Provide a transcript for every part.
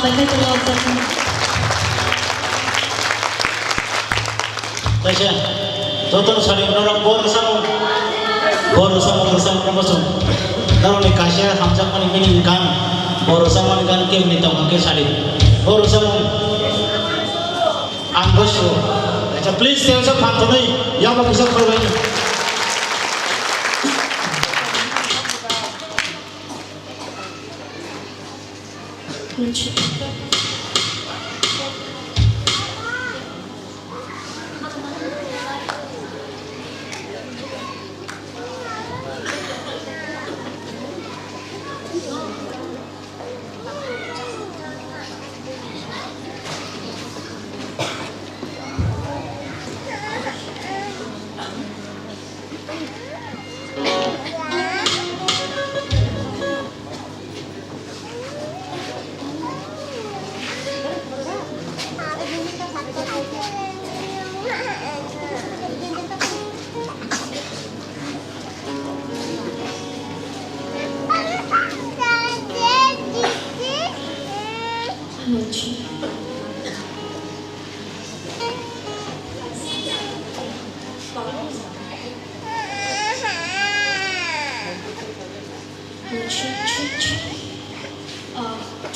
Make a lot of Tasya, total sari orang boros sama bersama bersama. Kalau ni kasih hamzah mana ini kan boros sama kan kem ni tahu kan sari boros sama anggosu. Acha please tell us apa ni yang apa bisa kau ini.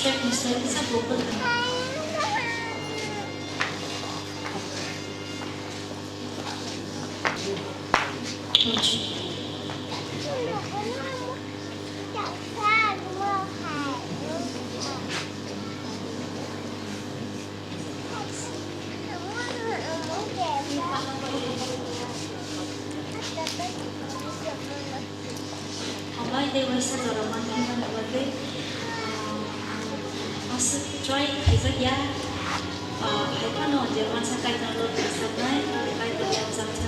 Track misalnya bisa double. Hawai dewasa zaman kita berbagai masuk try izat ya. Hai kan Jerman sakai kalau bisa naik kai terlihat sangat.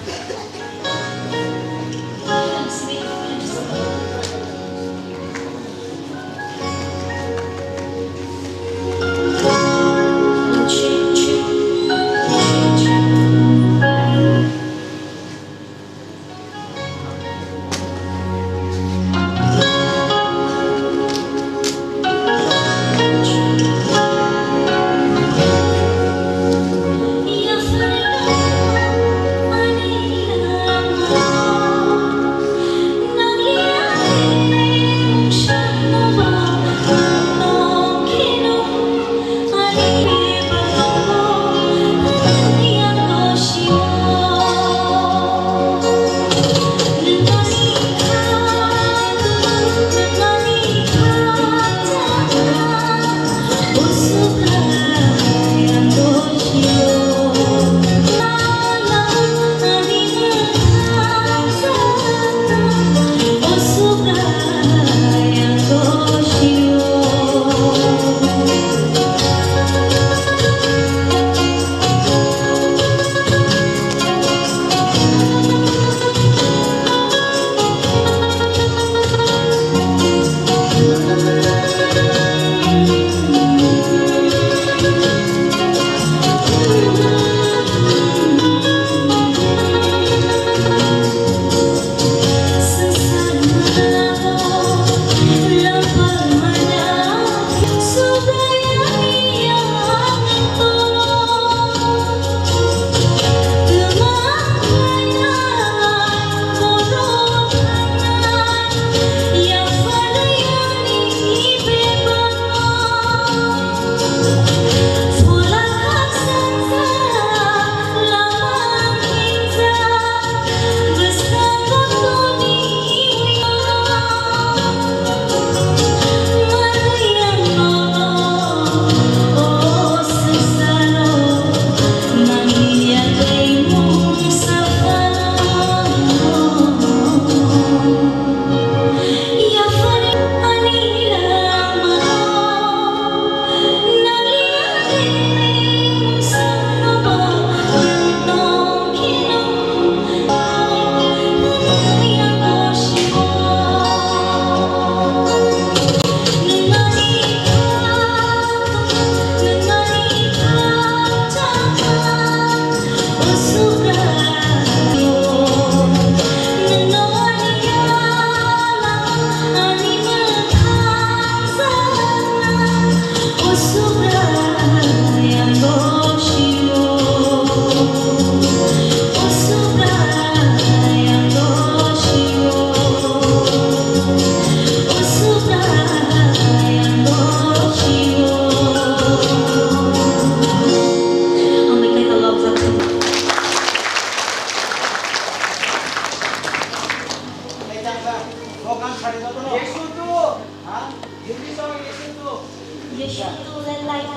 Yesu lên like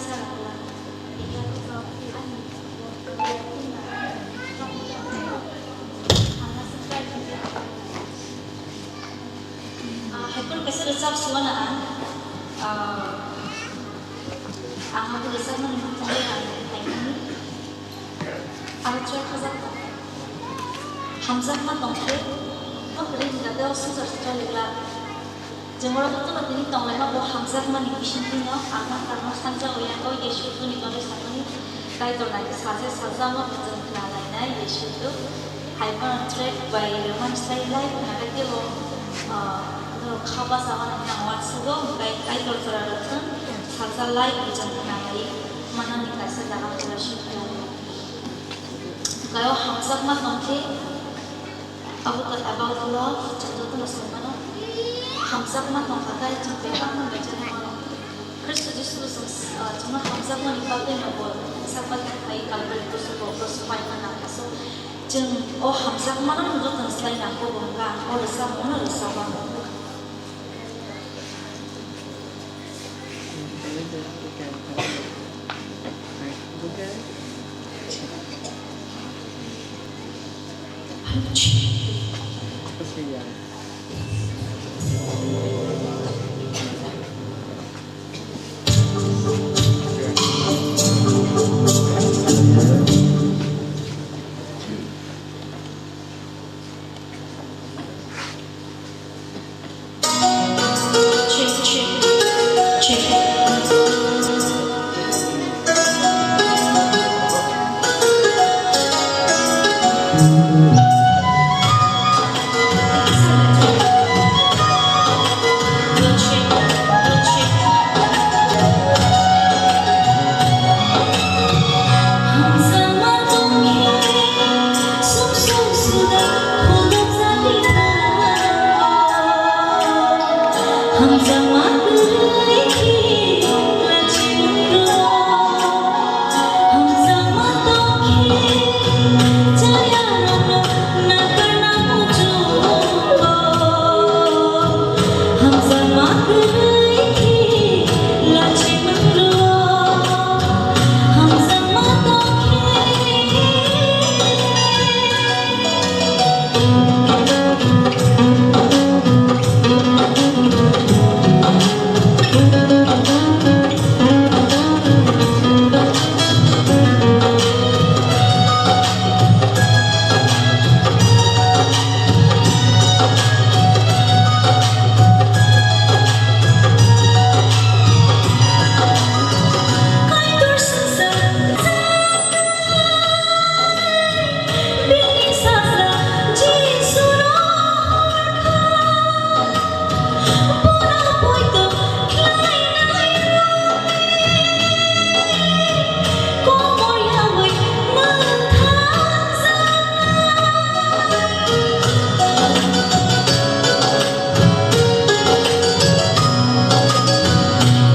sao là Hepun kasi resap suwa na ang ako resap na naman tayo ang try kazak hamzak ma tongke makri nggak ada susah sekali lah jemur itu nanti nih tong lema bo hamzak ma nih bisin punya anak karena sanjang uyan kau Yesus tu nih kalau sana nih kaya tu nanti saja saja ma betul kelala nih Yesus tu hyper track by Roman style life nanti dia lo খাবার সামান নাওয়ার সুগো কাই করছরারছন salsa লাই বিজন নালাই মানানি কাইসা জাগা চলা শিখা Caio হামসাক মা তংকে about love jatuh tu nasmano hamsak ma tongka kai jumpe ang bejan mano Kristus Jesus cuma hamsak ma nipakai mabol sapat kai kalbel tu subo prospai mana kaso jeng oh hamsak mana menurut selain aku bangga oh resah mana resah bang Hamza